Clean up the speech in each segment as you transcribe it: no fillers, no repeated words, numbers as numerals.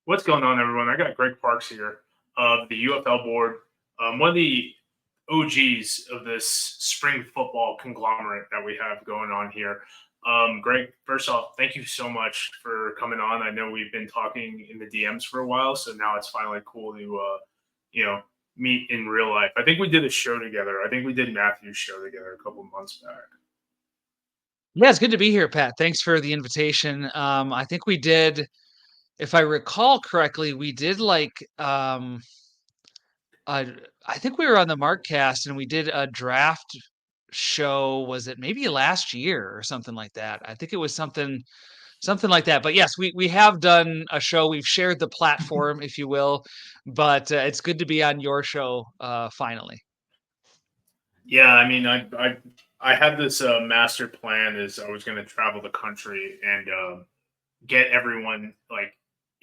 What's going on, everyone? I got Greg Parks here of the UFL board, one of the OGs of this spring football conglomerate that we have going on here. Greg, first off, thank you so much for coming on. I know we've been talking in the DMs for a while, so now it's finally cool to, you know, meet in real life. I think we did a show together. I think we did Matthew's show together a couple months back. Yeah, it's good to be here, Pat. Thanks for the invitation. I think we did, if I recall correctly, we did uh, I think we were on the Markcast and we did a draft show. Was it maybe last year or something like that? I think it was something like that. But yes, we have done a show. We've shared the platform, if you will. But it's good to be on your show finally. Yeah, I mean, I had this master plan is I was going to travel the country and get everyone like,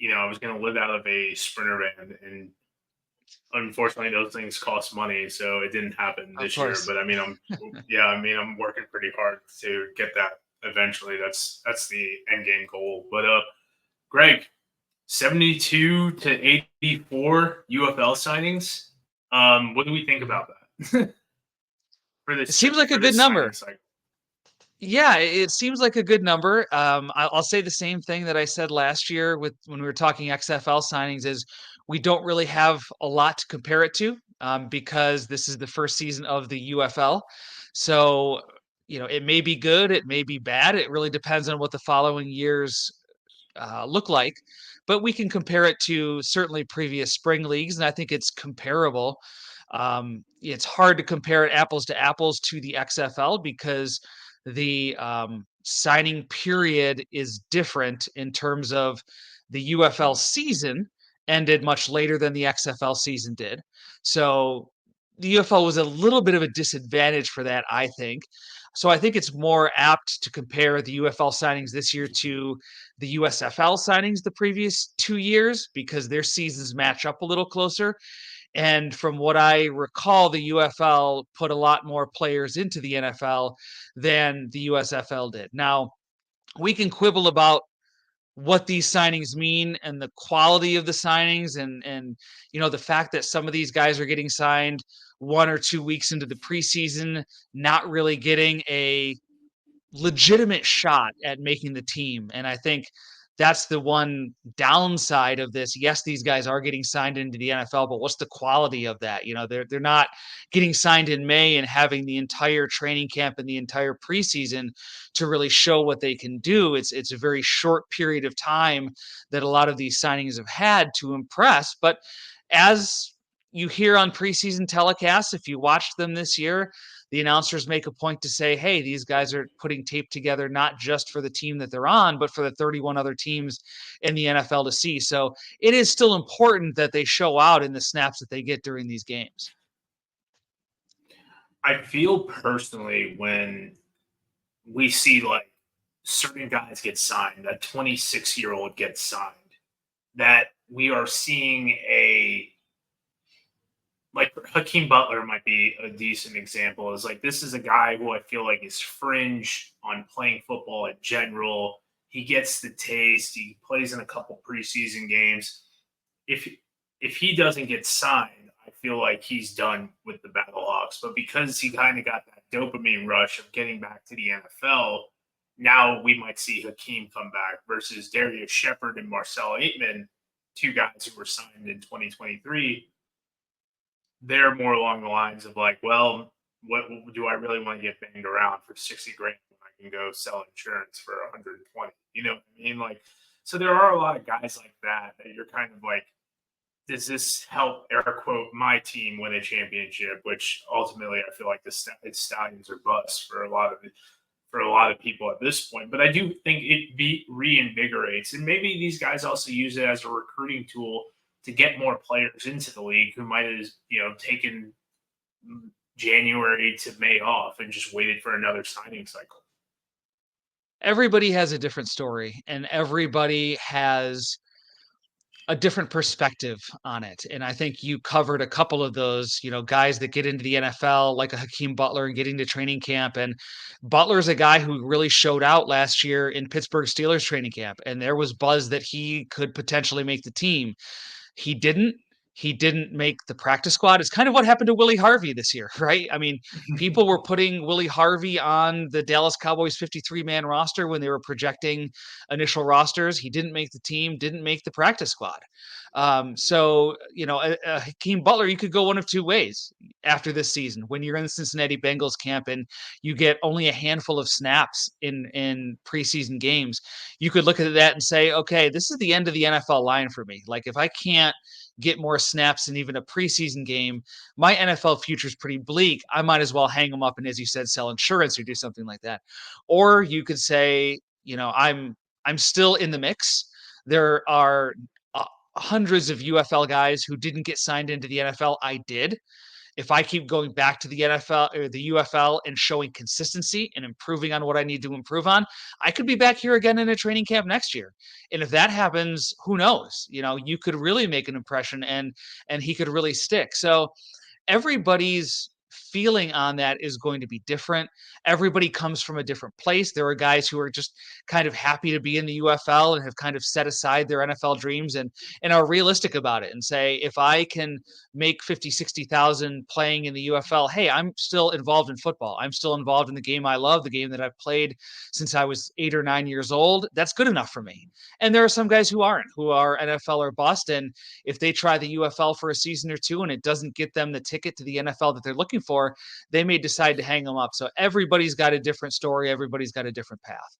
I was going to live out of a sprinter van, and unfortunately, those things cost money, so it didn't happen Of this year. course. But I mean, I'm working pretty hard to get that eventually. That's the end game goal. But Greg, 72 to 84 UFL signings. What do we think about that for It seems like a for good this signing number. cycle? Yeah, it seems like a good number. I'll say the same thing that I said last year with when we were talking XFL signings is we don't really have a lot to compare it to because this is the first season of the UFL. So, it may be good, it may be bad. It really depends on what the following years look like. But we can compare it to certainly previous spring leagues, and I think it's comparable. It's hard to compare it apples to apples to the XFL because the signing period is different in terms of the UFL season ended much later than the XFL season did. So the UFL was a little bit of a disadvantage for that, I think. So I think it's more apt to compare the UFL signings this year to the USFL signings the previous 2 years because their seasons match up a little closer. And from what I recall, the UFL put a lot more players into the NFL than the USFL did. Now, we can quibble about what these signings mean and the quality of the signings and the fact that some of these guys are getting signed 1 or 2 weeks into the preseason, not really getting a legitimate shot at making the team. And I think that's the one downside of this. Yes, these guys are getting signed into the NFL, but what's the quality of that? They're not getting signed in May and having the entire training camp and the entire preseason to really show what they can do. It's a very short period of time that a lot of these signings have had to impress. But as you hear on preseason telecasts, if you watched them this year, the announcers make a point to say, hey, these guys are putting tape together not just for the team that they're on, but for the 31 other teams in the NFL to see. So it is still important that they show out in the snaps that they get during these games. I feel personally when we see like certain guys get signed, that 26-year-old gets signed, that we are seeing a like Hakeem Butler might be a decent example. Is like this is a guy who I feel like is fringe on playing football in general. He gets the taste. He plays in a couple preseason games. If if he doesn't get signed, I feel like he's done with the Battlehawks. But because he kind of got that dopamine rush of getting back to the NFL, now we might see Hakeem come back versus Darius Shepard and Marcel Aitman, two guys who were signed in 2023. They're more along the lines of like, well, what do I really want to get banged around for 60 grand when I can go sell insurance for 120? You know what I mean? Like, so there are a lot of guys like that that you're kind of like, does this help air quote my team win a championship? Which ultimately I feel like it's Stallions or bust for a lot of people at this point. But I do think reinvigorates, and maybe these guys also use it as a recruiting tool to get more players into the league who might have taken January to May off and just waited for another signing cycle. Everybody has a different story, and everybody has a different perspective on it. And I think you covered a couple of those, guys that get into the NFL, like a Hakeem Butler and getting to training camp. And Butler's a guy who really showed out last year in Pittsburgh Steelers training camp. And there was buzz that he could potentially make the team. He didn't. He didn't make the practice squad. It's kind of what happened to Willie Harvey this year, right? I mean, people were putting Willie Harvey on the Dallas Cowboys 53-man roster when they were projecting initial rosters. He didn't make the team, didn't make the practice squad. So, Hakeem Butler, you could go one of two ways after this season. When you're in the Cincinnati Bengals camp and you get only a handful of snaps in preseason games, you could look at that and say, okay, this is the end of the NFL line for me. Like, if I can't get more snaps in even a preseason game, my NFL future is pretty bleak. I might as well hang them up and, as you said, sell insurance or do something like that. Or you could say, I'm still in the mix. There are hundreds of UFL guys who didn't get signed into the NFL. I did. If I keep going back to the NFL or the UFL and showing consistency and improving on what I need to improve on, I could be back here again in a training camp next year. And if that happens, who knows? You could really make an impression and he could really stick. So everybody's feeling on that is going to be different. Everybody comes from a different place. There are guys who are just kind of happy to be in the UFL and have kind of set aside their NFL dreams and are realistic about it and say, if I can make 50, 60,000 playing in the UFL, hey, I'm still involved in football. I'm still involved in the game I love, the game that I've played since I was 8 or 9 years old. That's good enough for me. And there are some guys who aren't, who are NFL or bust. And if they try the UFL for a season or two and it doesn't get them the ticket to the NFL that they're looking for, they may decide to hang them up. So everybody's got a different story. Everybody's got a different path.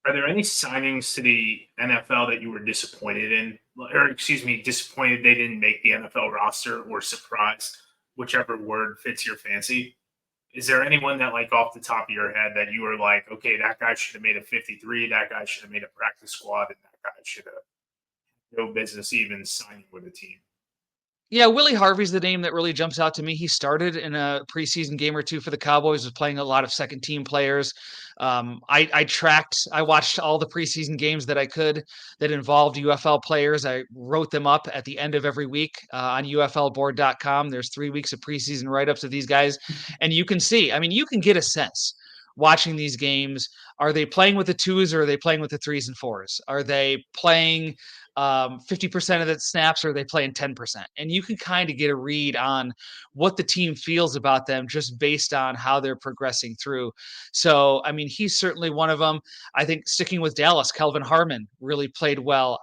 Are there any signings to the NFL that you were disappointed in, or excuse me, disappointed they didn't make the NFL roster, or surprised, whichever word fits your fancy? Is there anyone that, like, off the top of your head that you were like, okay, that guy should have made a 53, that guy should have made a practice squad, and that guy should have no business even signing with a team? Yeah, Willie Harvey's the name that really jumps out to me. He started in a preseason game or two for the Cowboys, was playing a lot of second team players. I watched all the preseason games that I could that involved UFL players. I wrote them up at the end of every week on UFLboard.com. There's 3 weeks of preseason write ups of these guys. And you can see, I mean, you can get a sense watching these games. Are they playing with the twos or are they playing with the threes and fours? Are they playing 50% of the snaps, or are they playing 10%? And you can kind of get a read on what the team feels about them just based on how they're progressing through. So, I mean, he's certainly one of them. I think sticking with Dallas, Kelvin Harmon really played well.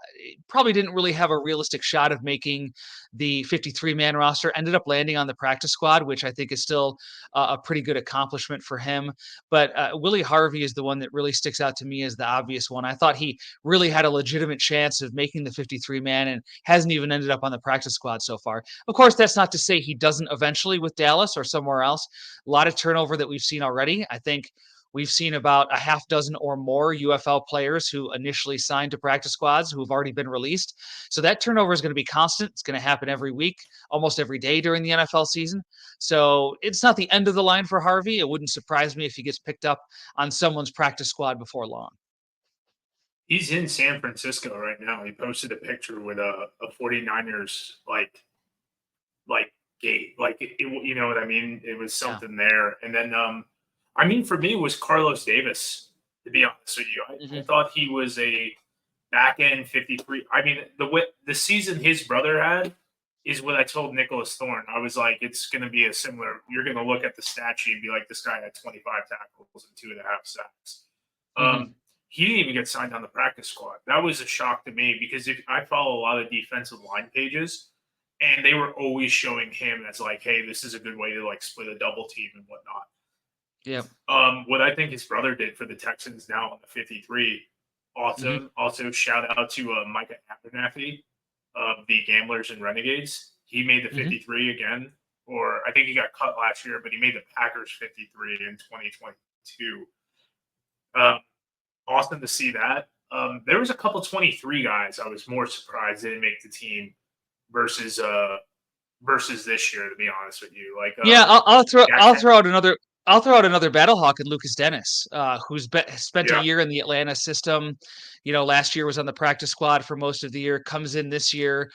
Probably didn't really have a realistic shot of making the 53-man roster, ended up landing on the practice squad, which I think is still a pretty good accomplishment for him. But Willie Harvey is the one that really sticks out to me as the obvious one. I thought he really had a legitimate chance of making the 53-man and hasn't even ended up on the practice squad so far. Of course, that's not to say he doesn't eventually with Dallas or somewhere else. A lot of turnover that we've seen already. I think we've seen about a half dozen or more UFL players who initially signed to practice squads who have already been released. So that turnover is going to be constant. It's going to happen every week, almost every day during the NFL season. So it's not the end of the line for Harvey. It wouldn't surprise me if he gets picked up on someone's practice squad before long. He's in San Francisco right now. He posted a picture with a 49ers like gate, like you know what I mean? It was Yeah. something there. And then I mean, for me, it was Carlos Davis, to be honest with you. I thought he was a back end 53. I mean, the season his brother had is what I told Nicholas Thorne. I was like, it's going to be a similar. You're going to look at the stat sheet and be like, this guy had 25 tackles and 2.5 sacks. Mm-hmm. He didn't even get signed on the practice squad. That was a shock to me because if I follow a lot of defensive line pages, and they were always showing him as like, hey, this is a good way to like split a double team and whatnot. Yeah. What I think his brother did for the Texans now on the 53. Also shout out to Micah Abernathy of the Gamblers and Renegades. He made the 53 again, or I think he got cut last year, but he made the Packers 53 in 2022. Awesome to see that. There was a couple 23 guys I was more surprised didn't make the team versus this year, to be honest with you. Like yeah, I'll throw out another I'll throw out another Battlehawk in Lucas Dennis, who's spent a Yeah. year in the Atlanta system. Last year was on the practice squad for most of the year. Comes in this year,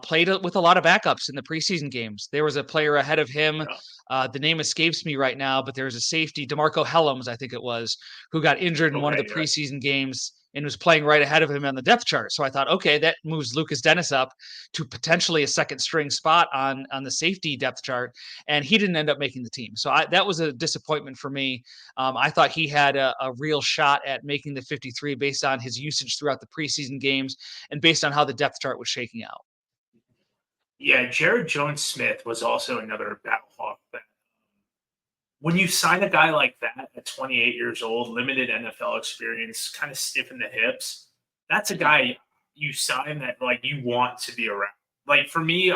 played with a lot of backups in the preseason games. There was a player ahead of him. Yeah. The name escapes me right now, but there was a safety, DeMarco Helms, I think it was, who got injured in one of the Okay. Yeah. preseason games and was playing right ahead of him on the depth chart. So I thought, okay, that moves Lucas Dennis up to potentially a second string spot on the safety depth chart, and he didn't end up making the team. So that was a disappointment for me. I thought he had a real shot at making the 53 based on his usage throughout the preseason games and based on how the depth chart was shaking out. Yeah. Jared Jones Smith was also another Battlehawk that when you sign a guy like that at 28 years old, limited NFL experience, kind of stiff in the hips, that's a guy you sign that like you want to be around. Like for me,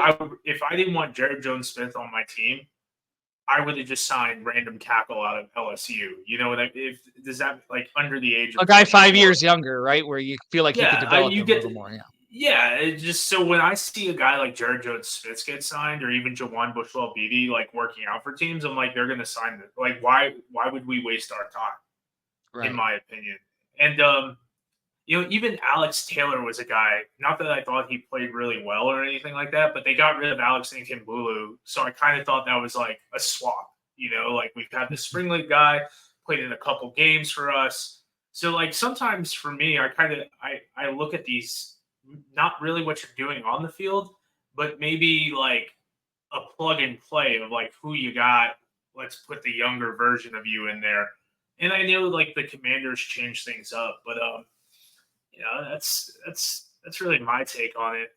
if I didn't want Jared Jones Smith on my team, I would have just signed random tackle out of LSU. You know what if does that like under the age A of guy 24? 5 years younger, right? Where you feel like you could Yeah, develop you him a get little more. Yeah. yeah, it just so when I see a guy like Jared Jones Smith get signed, or even Jawan Bushwell Beatty like working out for teams, I'm like, they're going to sign this. Like, why would we waste our time? In Right. my opinion, and even Alex Taylor was a guy. Not that I thought he played really well or anything like that, but they got rid of Alex Bulu, so I kind of thought that was like a swap. Like we've had the spring league guy played in a couple games for us. So like sometimes for me, I look at these not really what you're doing on the field, but maybe like a plug and play of like who you got. Let's put the younger version of you in there. And I know like the Commanders change things up, but that's really my take on it.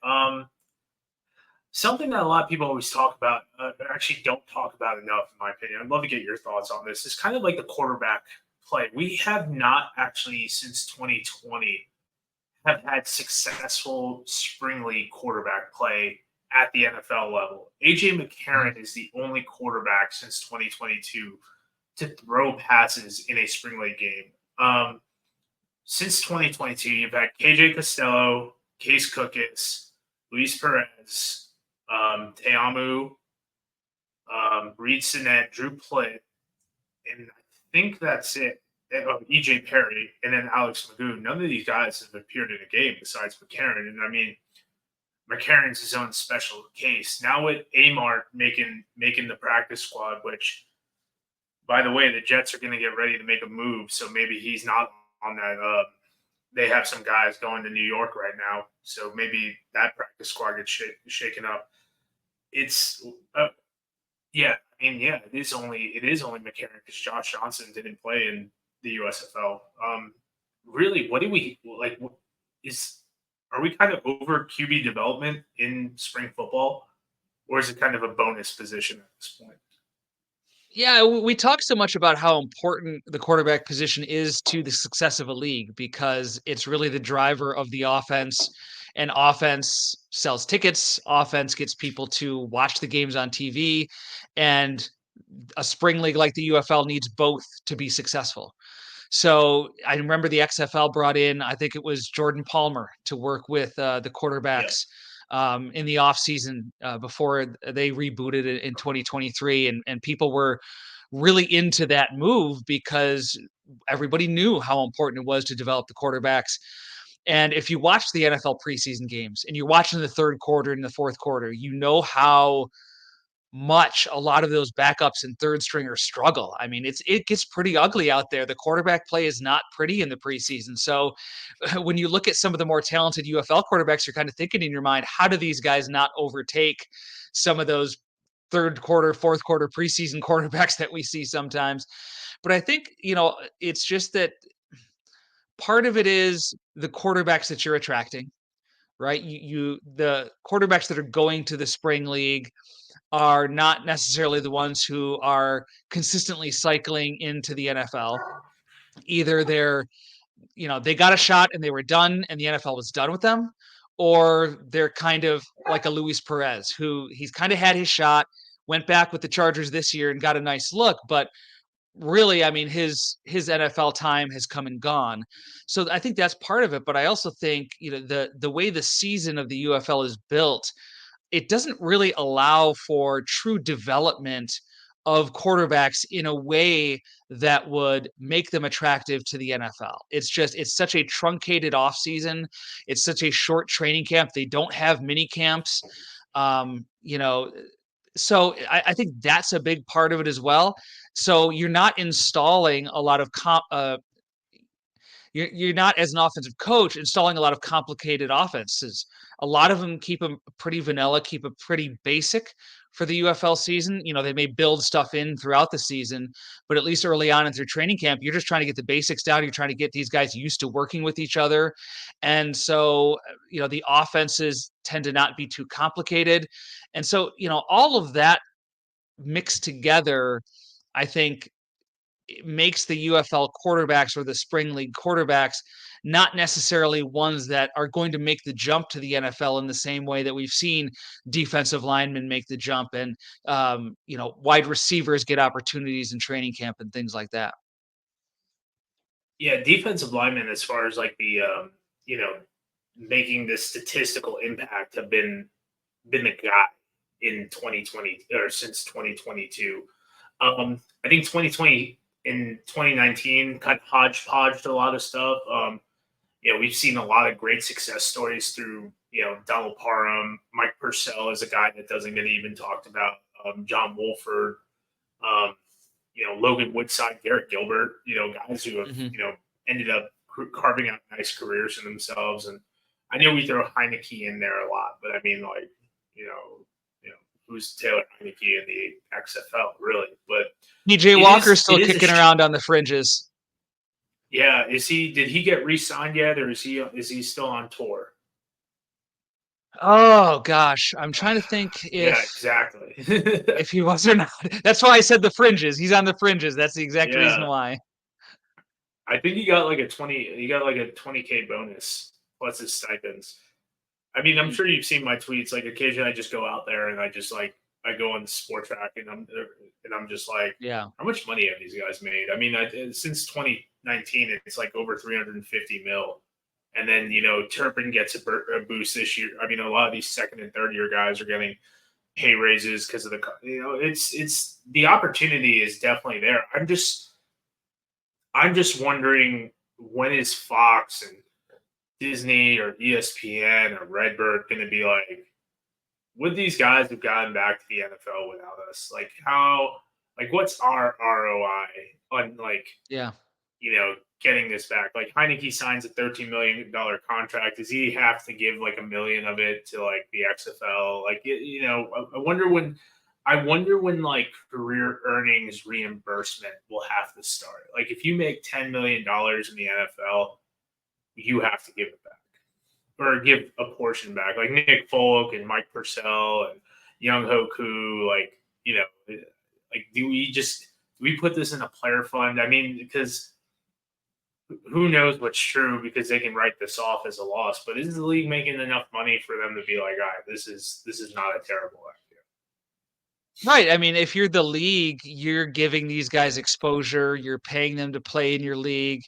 Something that a lot of people always talk about, actually don't talk about enough, in my opinion. I'd love to get your thoughts on this. Is kind of like the quarterback play. We have not actually since 2020 have had successful spring league quarterback play at the NFL level. AJ McCarron is the only quarterback since 2022 to throw passes in a spring league game. Since 2022, you've had KJ Costello, Case Cookis, Luis Perez, Teamu, Reed Sinet, Drew Plitt, and I think that's it. EJ Perry, and then Alex Magoo. None of these guys have appeared in a game besides McCarron. And I mean, McCarron's his own special case. Now with Amart making the practice squad, which, by the way, the Jets are going to get ready to make a move, so maybe he's not on that. They have some guys going to New York right now, so maybe that practice squad gets shaken up. It's yeah, I mean, yeah, it is only McCarron because Josh Johnson didn't play in the USFL. Really, what do we like? Are we kind of over QB development in spring football, or is it kind of a bonus position at this point? Yeah, we talk so much about how important the quarterback position is to the success of a league because it's really the driver of the offense, and offense sells tickets, offense gets people to watch the games on TV, and a spring league like the UFL needs both to be successful. So I remember the XFL brought in, I think it was Jordan Palmer to work with the Yeah, quarterbacks in the offseason before they rebooted it in 2023. And people were really into that move because everybody knew how important it was to develop the quarterbacks. And if you watch the NFL preseason games and you're watching the third quarter and the fourth quarter, you know how much a lot of those backups and third stringers struggle. I mean, it gets pretty ugly out there. The quarterback play is not pretty in the preseason. So when you look at some of the more talented UFL quarterbacks, you're kind of thinking in your mind, how do these guys not overtake some of those third quarter, fourth quarter preseason quarterbacks that we see sometimes? But I think, it's just that part of it is the quarterbacks that you're attracting, right? The quarterbacks that are going to the spring league are not necessarily the ones who are consistently cycling into the NFL. Either they got a shot and they were done and the NFL was done with them, or they're kind of like a Luis Perez, who he's kind of had his shot, went back with the Chargers this year and got a nice look, but really, I mean, his NFL time has come and gone. So I think that's part of it. But I also think, the way the season of the UFL is built, it doesn't really allow for true development of quarterbacks in a way that would make them attractive to the NFL. It's such a truncated offseason. It's such a short training camp. They don't have mini camps. You know, so I think that's a big part of it as well. So you're not installing a lot of you're not, as an offensive coach, installing a lot of complicated offenses. A lot of them keep them pretty vanilla, keep it pretty basic for the UFL season. You know, they may build stuff in throughout the season, but at least early on in their training camp, you're just trying to get the basics down. You're trying to get these guys used to working with each other. And so, the offenses tend to not be too complicated. And so, all of that mixed together, I think it makes the UFL quarterbacks or the spring league quarterbacks not necessarily ones that are going to make the jump to the NFL in the same way that we've seen defensive linemen make the jump, and wide receivers get opportunities in training camp and things like that. Yeah, defensive linemen, as far as like the making the statistical impact, have been the guy in 2020 or since 2022. I think 2020 in 2019 kind of hodgepodged a lot of stuff. We've seen a lot of great success stories through, Donald Parham. Mike Purcell is a guy that doesn't get even talked about. John Wolford, um, Logan Woodside, Garrett Gilbert, guys who have, Mhm. ended up carving out nice careers for themselves. And I know we throw Heineke in there a lot, but I mean, like, you know, who's Taylor Heineke in the XFL, really? But PJ it Walker's is, still it is a, kicking around on the fringes. yeah. Is he? Did he get re-signed yet, or is he still on tour? Oh gosh, I'm trying to think Yeah, if exactly. he was or not. That's why I said the fringes. He's on the fringes. That's the exact reason Yeah, why. I think he got like a 20. He got like a 20K bonus plus his stipends. I mean, I'm Mm, sure you've seen my tweets. Like occasionally, I just go out there and I go on the sport track and I'm just like, yeah. how much money have these guys made? I mean, since 2019, it's like over 350 mil. And then Turpin gets a boost this year. I mean, a lot of these second and third year guys are getting pay raises because of it's the opportunity is definitely there. I'm just wondering, when is Fox and Disney or ESPN or Redbird going to be like, would these guys have gotten back to the NFL without us? Like what's our ROI on Yeah. getting this back? Like Heineke signs a $13 million contract. Does he have to give like a million of it to like the XFL? Like, I wonder when like career earnings reimbursement will have to start. Like if you make $10 million in the NFL, you have to give it back or give a portion back, like Nick Folk and Mike Purcell and Young Hoku. Like, like do we put this in a player fund? I mean, because who knows what's true, because they can write this off as a loss. But is the league making enough money for them to be like, all right, this is not a terrible idea? Right. I mean, if you're the league, you're giving these guys exposure, you're paying them to play in your league.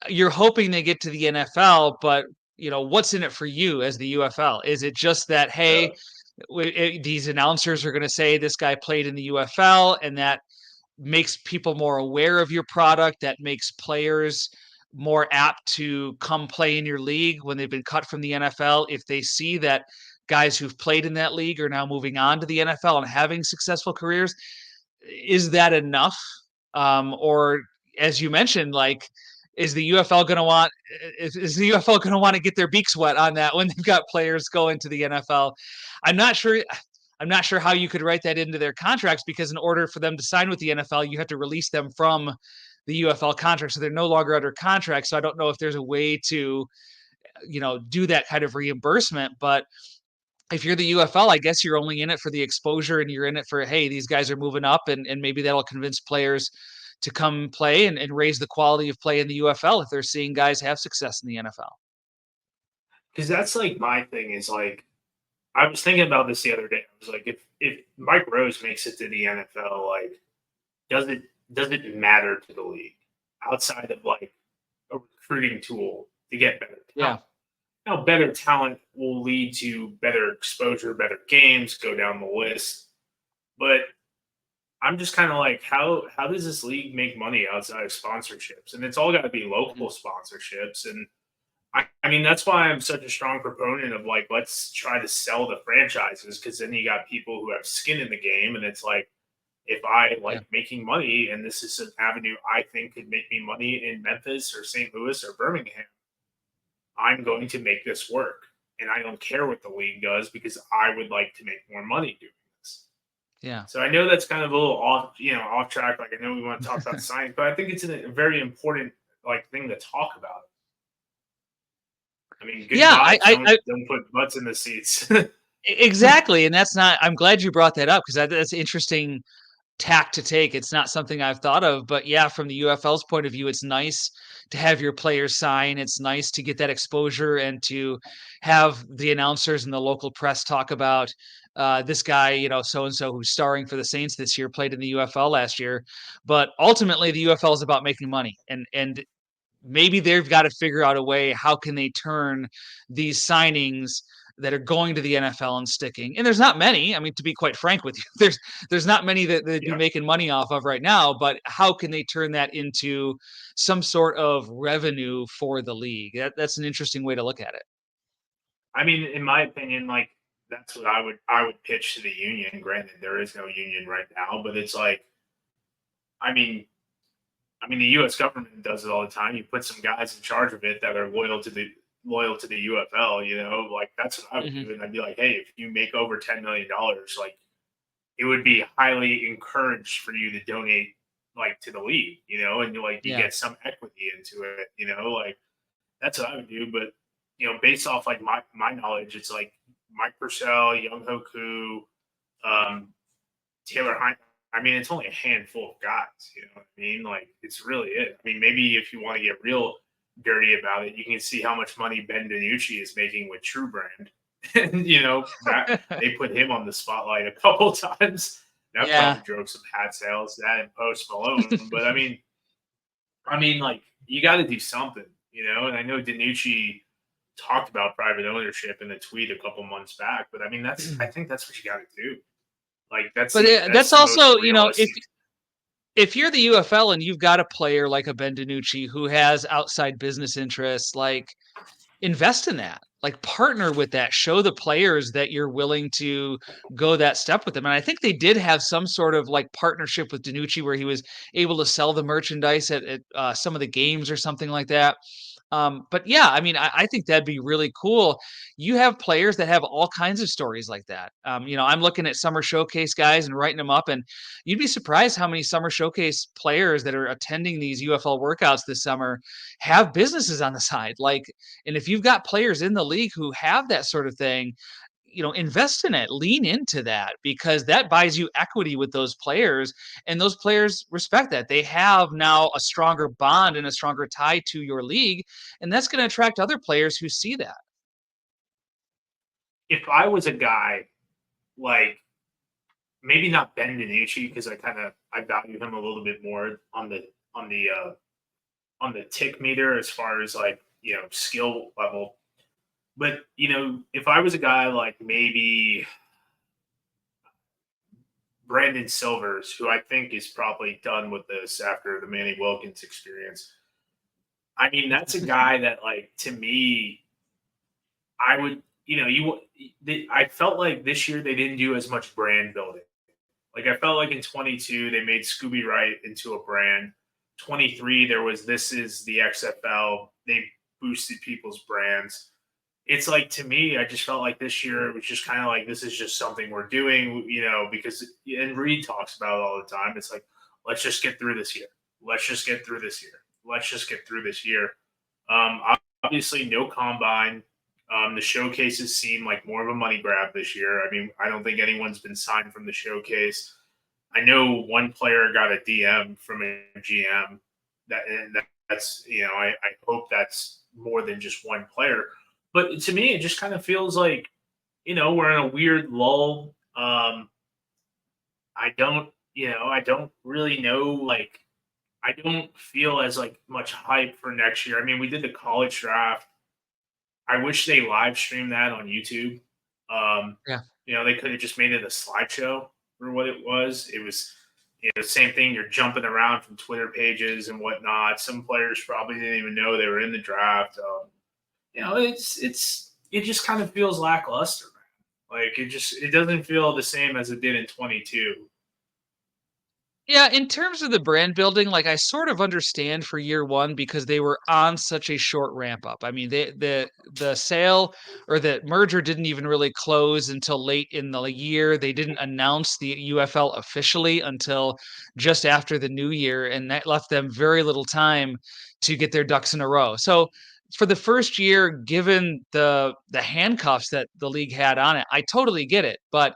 You're hoping they get to the NFL, but what's in it for you as the UFL? Is it just that, hey, Yeah. these announcers are going to say this guy played in the UFL, and that makes people more aware of your product, that makes players more apt to come play in your league when they've been cut from the NFL if they see that guys who've played in that league are now moving on to the NFL and having successful careers? Is that enough? Or as you mentioned, like, is the UFL going to want is the UFL going to want to get their beaks wet on that when they've got players going to the NFL? I'm not sure. I'm not sure how you could write that into their contracts, because in order for them to sign with the NFL, you have to release them from the UFL contract, so they're no longer under contract. So I don't know if there's a way to, do that kind of reimbursement. But if you're the UFL, I guess you're only in it for the exposure, and you're in it for, hey, these guys are moving up, and maybe that'll convince players to come play and raise the quality of play in the UFL if they're seeing guys have success in the NFL. Because that's like my thing is like, I was thinking about this the other day. I was like, if Mike Rose makes it to the NFL, like, does it does it matter to the league outside of like a recruiting tool to get better Yeah. talent? Now, better talent will lead to better exposure, better games, go down the list. But I'm just kind of like, how does this league make money outside of sponsorships? And it's all got to be Mhm. local sponsorships. And I mean, that's why I'm such a strong proponent of like, let's try to sell the franchises, because then you got people who have skin in the game, and it's like, if I Yeah. like making money and this is an avenue I think could make me money in Memphis or St. Louis or Birmingham, I'm going to make this work. And I don't care what the league does because I would like to make more money doing this. Yeah. So I know that's kind of a little off, off track. Like I know we want to talk about science, but I think it's a very important like thing to talk about. I mean, good Yeah, vibes don't put butts in the seats. exactly, and that's not. I'm glad you brought that up because that's interesting tack to take. It's not something I've thought of, but yeah, from the UFL's point of view, it's nice to have your players sign. It's nice to get that exposure and to have the announcers and the local press talk about this guy, so and so who's starring for the Saints this year, played in the UFL last year. But ultimately, the UFL is about making money, and maybe they've got to figure out a way how can they turn these signings that are going to the NFL and sticking. And there's not many. I mean, to be quite frank with you, there's not many that they'd be Yeah. making money off of right now. But how can they turn that into some sort of revenue for the league? That's an interesting way to look at it. I mean, in my opinion, like that's what I would pitch to the union. Granted, there is no union right now, but it's like, I mean, the U.S. government does it all the time. You put some guys in charge of it that are loyal to the UFL. Like that's what I would Hmm. do, and I'd be like, hey, if you make over $10 million, like it would be highly encouraged for you to donate like to the league, and you Yeah. get some equity into it, like that's what I would do. But based off like my knowledge, it's like Mike Purcell, Young Hoku, um, Taylor Hine. I mean, it's only a handful of guys. You know what I mean? Like, it's really it. I mean, maybe if you want to get real dirty about it, you can see how much money Ben DiNucci is making with True Brand, and that they put him on the spotlight a couple times. That Yeah. probably drove some hat sales. That and Post Malone, but I mean, like you got to do something, And I know DiNucci talked about private ownership in a tweet a couple months back, but I mean, I think that's what you got to do. Like that's But the that's that's the most also, realistic. if you're the UFL and you've got a player like a Ben DiNucci who has outside business interests, like invest in that. Like partner with that. Show the players that you're willing to go that step with them. And I think they did have some sort of like partnership with Danucci where he was able to sell the merchandise at some of the games or something like that. But yeah, I mean, I think that'd be really cool. You have players that have all kinds of stories like that. I'm looking at summer showcase guys and writing them up, and you'd be surprised how many summer showcase players that are attending these UFL workouts this summer have businesses on the side. Like, and if you've got players in the league who have that sort of thing, invest in it, lean into that because that buys you equity with those players. And those players respect that. They have now a stronger bond and a stronger tie to your league. And that's going to attract other players who see that. If I was a guy like maybe not Ben DiNucci because I value him a little bit more on the on the tick meter as far as like skill level. But if I was a guy like maybe Brandon Silvers, who I think is probably done with this after the Manny Wilkins experience, I mean that's a guy that like to me I would I felt like this year they didn't do as much brand building. Like I felt like in 22 they made Scooby Wright into a brand. 23 there was this is the XFL. They boosted people's brands. It's like to me, I just felt like this year it was just kind of like this is just something we're doing, because and Reed talks about it all the time. It's like let's just get through this year. Let's just get through this year. Let's just get through this year. Um, Obviously, no combine. The showcases seem like more of a money grab this year. I mean, I don't think anyone's been signed from the showcase. I know one player got a DM from a GM. That's I hope that's more than just one player. But to me, it just kind of feels like we're in a weird lull. I don't really know like I don't feel as like much hype for next year. I mean, we did the college draft. I wish they live streamed that on YouTube. Um, Yeah. they could have just made it a slideshow for what it was. same thing. You're jumping around from Twitter pages and whatnot. Some players probably didn't even know they were in the draft. It just kind of feels lackluster, man. Like it doesn't feel the same as it did in 22. Yeah, in terms of the brand building, like I sort of understand for year one because they were on such a short ramp up. I mean, the sale or the merger didn't even really close until late in the year. They didn't announce the UFL officially until just after the new year, and that left them very little time to get their ducks in a row. So for the first year, given the handcuffs that the league had on it, I totally get it. But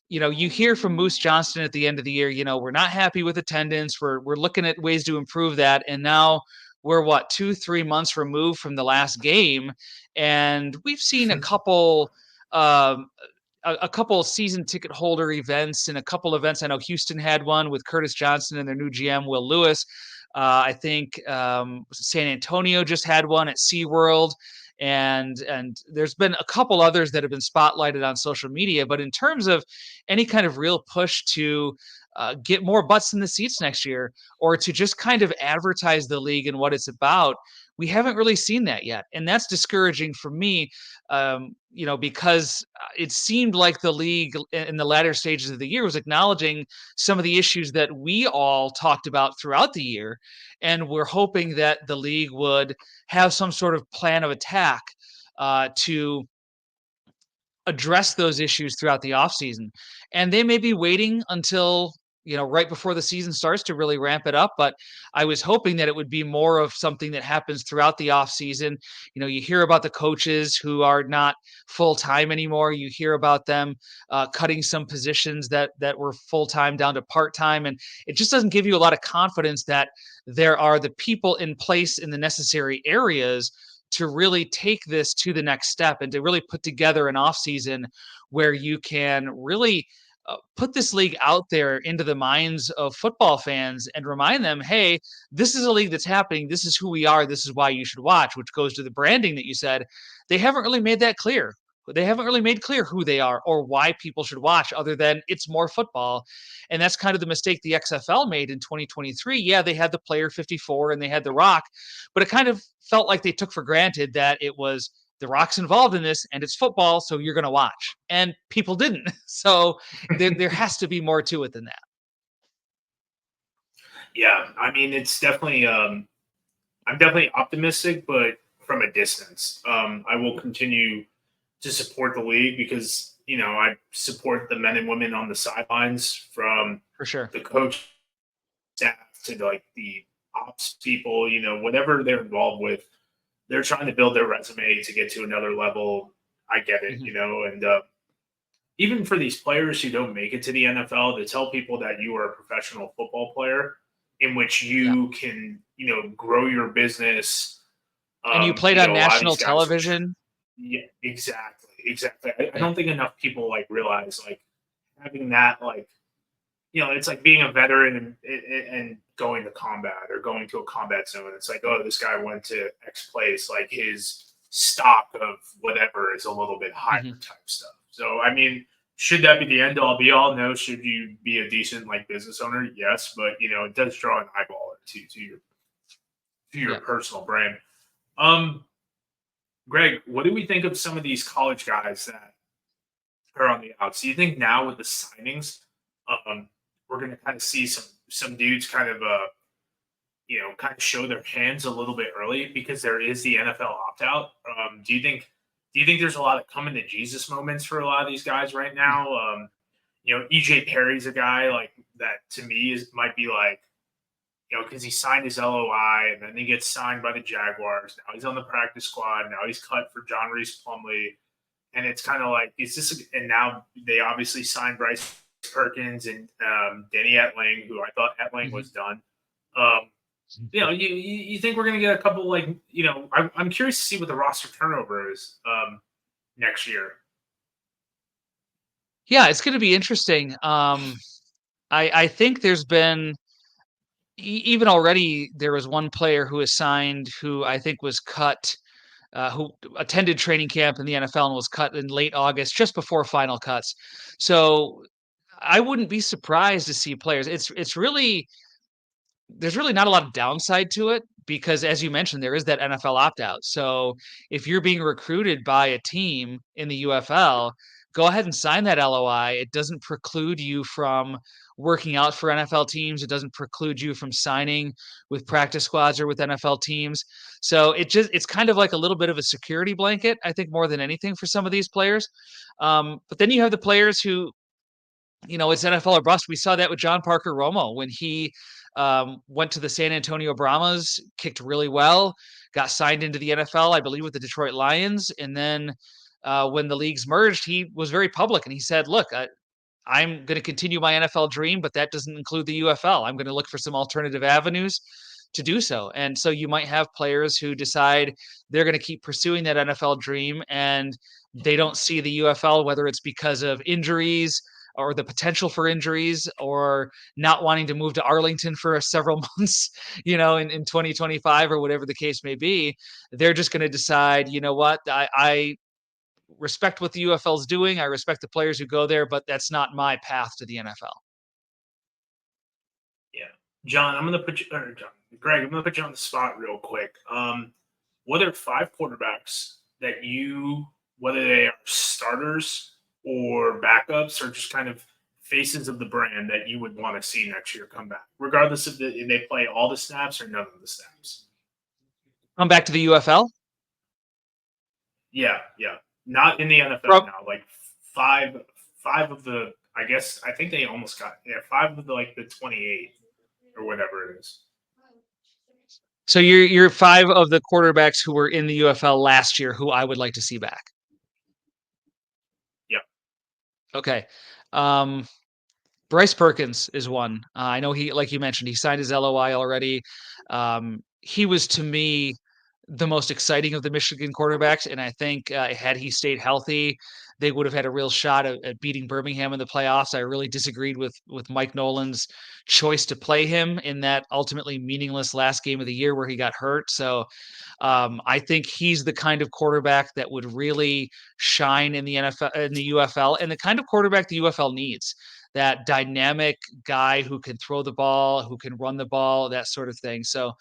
you hear from Moose Johnston at the end of the year, we're not happy with attendance. We're looking at ways to improve that. And now we're what, 2-3 months removed from the last game. And we've seen um, a couple season ticket holder events and a couple events. I know Houston had one with Curtis Johnson and their new GM, Will Lewis. I think San Antonio just had one at SeaWorld. And there's been a couple others that have been spotlighted on social media. But in terms of any kind of real push to get more butts in the seats next year or to just kind of advertise the league and what it's about, we haven't really seen that yet. And that's discouraging for me, because it seemed like the league in the latter stages of the year was acknowledging some of the issues that we all talked about throughout the year. And we're hoping that the league would have some sort of plan of attack to address those issues throughout the offseason. And they may be waiting until, right before the season starts to really ramp it up. But I was hoping that it would be more of something that happens throughout the offseason. You hear about the coaches who are not full time anymore. You hear about them cutting some positions that were full time down to part time. And it just doesn't give you a lot of confidence that there are the people in place in the necessary areas to really take this to the next step and to really put together an off season where you can really put this league out there into the minds of football fans and remind them, hey, this is a league that's happening. This is who we are. This is why you should watch, which goes to the branding that you said. They haven't really made that clear. They haven't really made clear who they are or why people should watch other than it's more football. And that's kind of the mistake the XFL made in 2023. Yeah, they had the player 54 and they had The Rock, but it kind of felt like they took for granted that it was The Rock's involved in this and it's football, so you're going to watch. And people didn't. So there has to be more to it than that. Yeah, I mean, it's definitely. I'm definitely optimistic, but from a distance. I will continue to support the league because I support the men and women on the sidelines, from For sure. the coach staff to like the ops people. Whatever they're involved with, they're trying to build their resume to get to another level. I get it, and even for these players who don't make it to the NFL, to tell people that you are a professional football player in which Yeah. you can, grow your business. And you played on A lot of national these guys are, television. yeah, exactly. I Yeah. don't think enough people like realize like having that like, it's like being a veteran and going to combat or going to a combat zone. It's like, oh, this guy went to X place. Like his stock of whatever is a little bit higher Mhm. type stuff. So, I mean, should that be the end all be all? No. Should you be a decent like business owner? Yes, but it does draw an eyeball to your Yeah. personal brand. Um, Greg, what do we think of some of these college guys that are on the outs? Do you think now with the signings, um, we're going to kind of see some dudes kind of kind of show their hands a little bit early because there is the NFL opt out? Do you think there's a lot of coming to Jesus moments for a lot of these guys right now? EJ Perry's a guy like that to me might be like, because he signed his LOI and then he gets signed by the Jaguars. Now he's on the practice squad. Now he's cut for John Reese Plumley. And it's kind of like, and now they obviously signed Bryce Perkins and Danny Etling, who I thought Etling Mhm. was done. Um, you think we're going to get a couple, like, I'm curious to see what the roster turnover is next year. Yeah, it's going to be interesting. I think there's been even already there was one player who was signed who I think was cut, who attended training camp in the NFL and was cut in late August, just before final cuts. So I wouldn't be surprised to see players. It's really there's really not a lot of downside to it because as you mentioned, there is that NFL opt-out. So if you're being recruited by a team in the UFL, go ahead and sign that LOI. It doesn't preclude you from working out for NFL teams. It doesn't preclude you from signing with practice squads or with NFL teams. So it's kind of like a little bit of a security blanket, I think, more than anything for some of these players. But then you have the players who it's NFL or bust. We saw that with John Parker Romo when he went to the San Antonio Brahmas, kicked really well, got signed into the NFL, I believe, with the Detroit Lions. And then when the leagues merged, he was very public and he said, look, I'm going to continue my NFL dream, but that doesn't include the UFL. I'm going to look for some alternative avenues to do so. And so you might have players who decide they're going to keep pursuing that NFL dream and they don't see the UFL, whether it's because of injuries or the potential for injuries or not wanting to move to Arlington for several months, in 2025 or whatever the case may be. They're just going to decide, you know what, I respect what the UFL is doing. I respect the players who go there, but that's not my path to the NFL. Yeah. John, I'm going to put you, or John, Greg, I'm going to put you on the spot real quick. What are 5 quarterbacks that whether they are starters or backups or just kind of faces of the brand that you would want to see next year come back, regardless if they play all the snaps or none of the snaps? Come back to the UFL? Yeah, yeah. Not in the NFL now. Like five of the, I think they almost got 5 of the 28 or whatever it is. So you're 5 of the quarterbacks who were in the UFL last year who I would like to see back. Yep. Okay. Bryce Perkins is one. I know he, like you mentioned, he signed his LOI already. He was to me the most exciting of the Michigan quarterbacks, and I think had he stayed healthy, they would have had a real shot at beating Birmingham in the playoffs. I really disagreed with Mike Nolan's choice to play him in that ultimately meaningless last game of the year where he got hurt. So I think he's the kind of quarterback that would really shine in the NFL, in the UFL, and the kind of quarterback the UFL needs. That dynamic guy who can throw the ball, who can run the ball, that sort of thing. So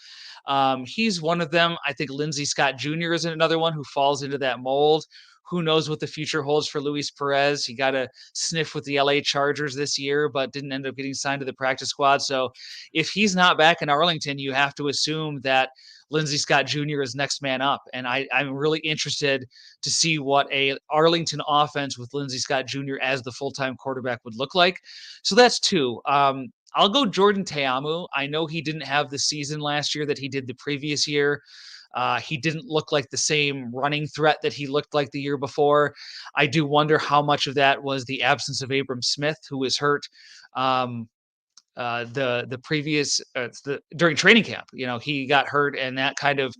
he's one of them. I think Lindsey Scott Jr. is another one who falls into that mold. Who knows what the future holds for Luis Perez? He got a sniff with the LA Chargers this year, but didn't end up getting signed to the practice squad. So if he's not back in Arlington, you have to assume that Lindsey Scott Jr. is next man up. And I'm really interested to see what a Arlington offense with Lindsey Scott Jr. as the full-time quarterback would look like. So that's 2. I'll go Jordan Ta'amu. I know he didn't have the season last year that he did the previous year. He didn't look like the same running threat that he looked like the year before. I do wonder how much of that was the absence of Abram Smith, who was hurt the previous during training camp. He got hurt, and that kind of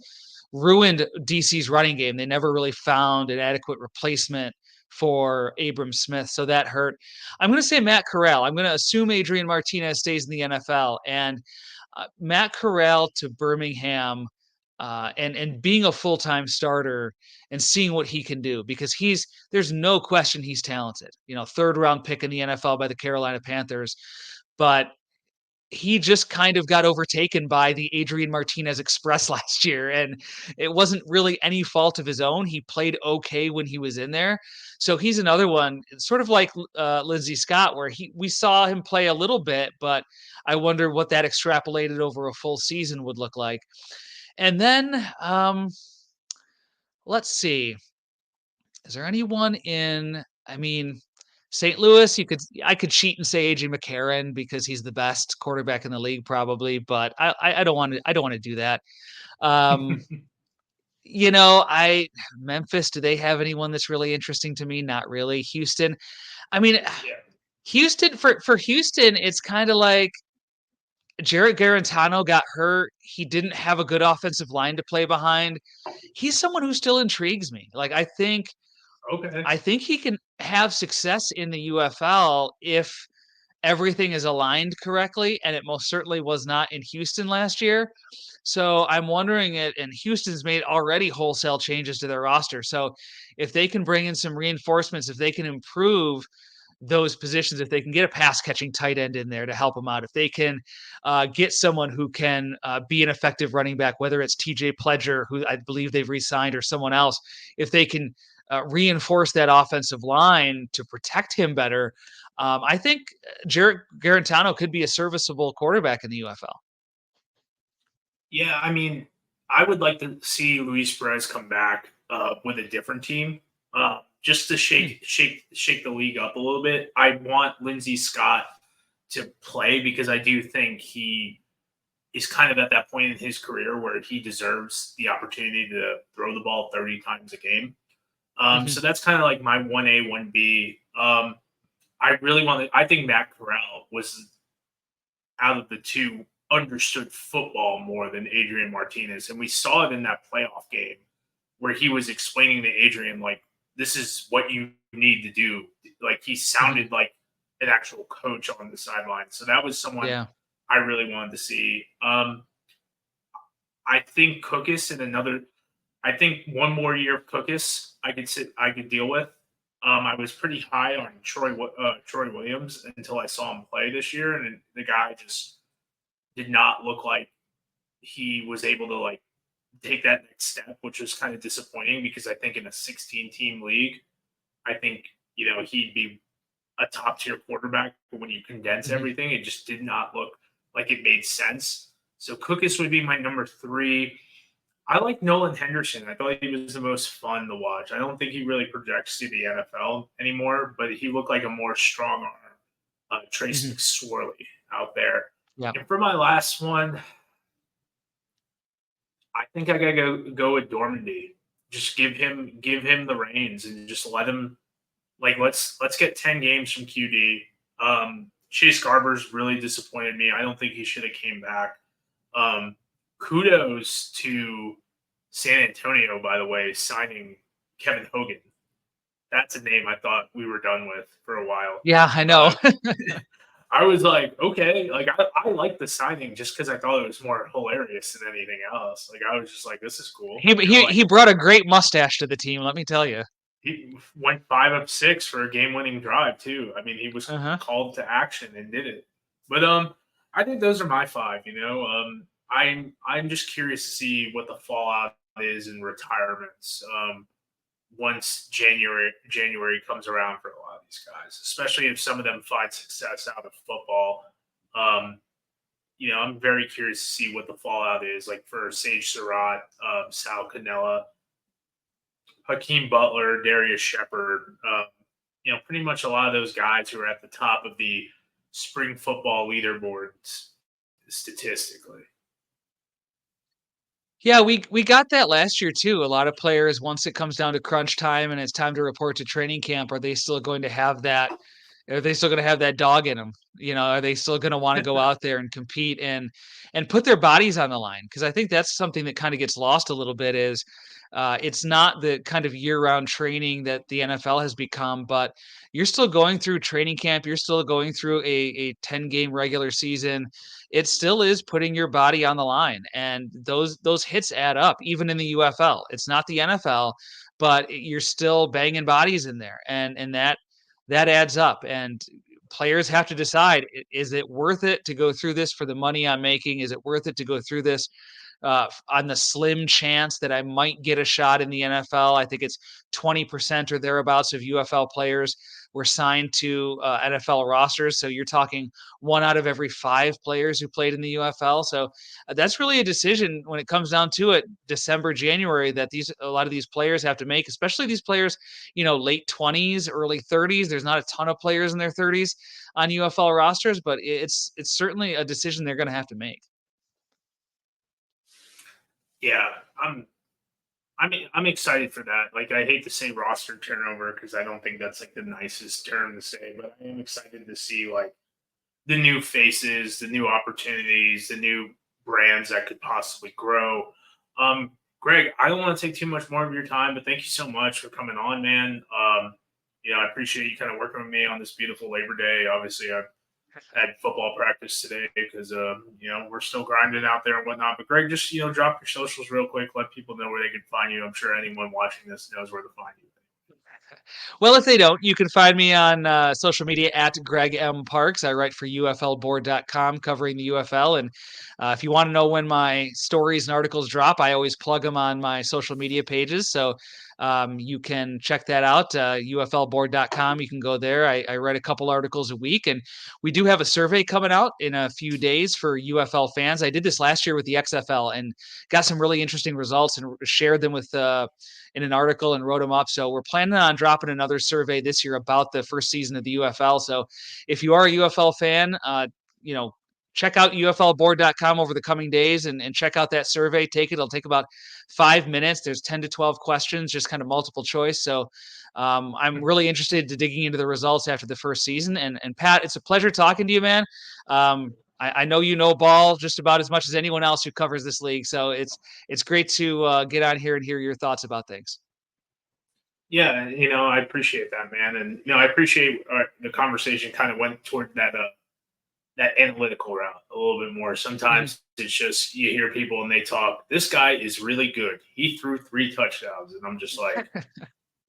ruined DC's running game. They never really found an adequate replacement for Abram Smith, so that hurt. I'm going to say Matt Corral. I'm going to assume Adrian Martinez stays in the NFL, and Matt Corral to Birmingham, and being a full-time starter and seeing what he can do, because there's no question he's talented. 3rd round pick in the NFL by the Carolina Panthers, but he just kind of got overtaken by the Adrian Martinez Express last year, and it wasn't really any fault of his own. He played okay when he was in there. So he's another one, sort of like Lindsey Scott, where we saw him play a little bit, but I wonder what that extrapolated over a full season would look like. And then let's see. Is there anyone St. Louis, I could cheat and say AJ McCarron because he's the best quarterback in the league, probably, but I don't want to do that. Memphis, do they have anyone that's really interesting to me? Not really. Houston, Yeah. Houston for Houston, it's kind of like Jarrett Garantano got hurt. He didn't have a good offensive line to play behind. He's someone who still intrigues me. Like Okay. I think he can have success in the UFL if everything is aligned correctly, and it most certainly was not in Houston last year. So I'm wondering and Houston's made already wholesale changes to their roster. So if they can bring in some reinforcements, if they can improve those positions, if they can get a pass catching tight end in there to help them out, if they can get someone who can be an effective running back, whether it's TJ Pledger, who I believe they've re-signed, or someone else, if they can reinforce that offensive line to protect him better, I think Jarrett Garantano could be a serviceable quarterback in the UFL. Yeah, I mean, I would like to see Luis Perez come back with a different team, just to Hmm. shake the league up a little bit. I want Lindsey Scott to play because I do think he is kind of at that point in his career where he deserves the opportunity to throw the ball 30 times a game. Hmm. So that's kind of like my 1A, 1B. I really want to, I think Matt Corral was out of the two understood football more than Adrian Martinez. And we saw it in that playoff game where he was explaining to Adrian, like, this is what you need to do. Like, he Hmm. sounded like an actual coach on the sideline. So that was someone Yeah. I really wanted to see. I think Cookus and another, I think one more year of Cookus, I could deal with. I was pretty high on Troy Williams until I saw him play this year, and the guy just did not look like he was able to like take that next step, which was kind of disappointing because I think in a 16 team league, I think he'd be a top tier quarterback. But when you condense Hmm. everything, it just did not look like it made sense. So Cookus would be my number three. I like Nolan Henderson. I thought he was the most fun to watch. I don't think he really projects to the NFL anymore, but he looked like a more strong arm Trace Hmm. McSorley out there. Yeah. And for my last one, I think I gotta go with Dormandy. Just give him the reins and just let him like let's get 10 games from QD. Chase Garber's really disappointed me. I don't think he should have came back. Um, Kudos to San Antonio, by the way, signing Kevin Hogan. That's a name I thought we were done with for a while. Yeah, I know. Uh, I was like, okay, like I like the signing just because I thought it was more hilarious than anything else. Like I was just like, this is cool. he You know, he like he brought a great mustache to the team, let me tell you. he went 5 of 6 for a game-winning drive too. I mean, he was Uh-huh. called to action and did it. But I think those are my five. I'm just curious to see what the fallout is in retirements. Once January comes around for a lot of these guys, especially if some of them find success out of football. Um, I'm very curious to see what the fallout is, like for Sage Surratt, Sal Canella, Hakeem Butler, Darius Shepard. Pretty much a lot of those guys who are at the top of the spring football leaderboards statistically. Yeah, we got that last year too. A lot of players, once it comes down to crunch time and it's time to report to training camp, are they still going to have that? Are they still going to have that dog in them? Are they still going to want to go out there and compete and put their bodies on the line? Because I think that's something that kind of gets lost a little bit. Is it's not the kind of year-round training that the NFL has become, but you're still going through training camp. You're still going through a 10-game regular season. It still is putting your body on the line, and those hits add up even in the UFL. It's not the NFL, but you're still banging bodies in there, and that adds up. And players have to decide: is it worth it to go through this for the money I'm making? Is it worth it to go through this on the slim chance that I might get a shot in the NFL? I think it's 20% or thereabouts of UFL players were signed to NFL rosters. So you're talking one out of every five players who played in the UFL. So that's really a decision when it comes down to it, December, January, that a lot of these players have to make, especially these players, late 20s, early 30s. There's not a ton of players in their 30s on UFL rosters, but it's certainly a decision they're going to have to make. Yeah, I'm excited for that. Like I hate to say roster turnover because I don't think that's like the nicest term to say, but I am excited to see like the new faces, the new opportunities, the new brands that could possibly grow. Greg, I don't want to take too much more of your time, but thank you so much for coming on, man. I appreciate you kind of working with me on this beautiful Labor Day. Obviously, I had football practice today because we're still grinding out there and whatnot. But Greg, just drop your socials real quick, let people know where they can find you. I'm sure anyone watching this knows where to find you. Well, if they don't, you can find me on social media at Greg M. Parks. I write for UFLboard.com covering the UFL. And if you want to know when my stories and articles drop, I always plug them on my social media pages. So you can check that out, UFLboard.com. You can go there. I write a couple articles a week. And we do have a survey coming out in a few days for UFL fans. I did this last year with the XFL and got some really interesting results and shared them with in an article and wrote them up. So we're planning on dropping another survey this year about the first season of the UFL. So if you are a UFL fan, you know, check out UFLboard.com over the coming days and check out that survey. Take it. It'll take about 5 minutes. There's 10 to 12 questions, just kind of multiple choice. So I'm really interested to digging into the results after the first season. And Pat, it's a pleasure talking to you, man. I know you know ball just about as much as anyone else who covers this league. So it's great to get on here and hear your thoughts about things. Yeah, I appreciate that, man, and I appreciate the conversation kind of went toward that analytical route a little bit more. Sometimes it's just you hear people and they talk. This guy is really good. He threw 3 touchdowns, and I'm just like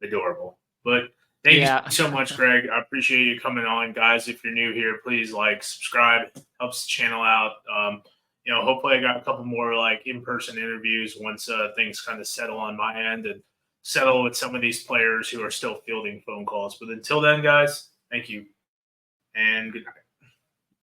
adorable. But thank you so much, Greg. I appreciate you coming on, guys. If you're new here, please subscribe. Helps the channel out. Hopefully I got a couple more in-person interviews once things kind of settle on my end and settle with some of these players who are still fielding phone calls. But until then, guys, thank you and good night.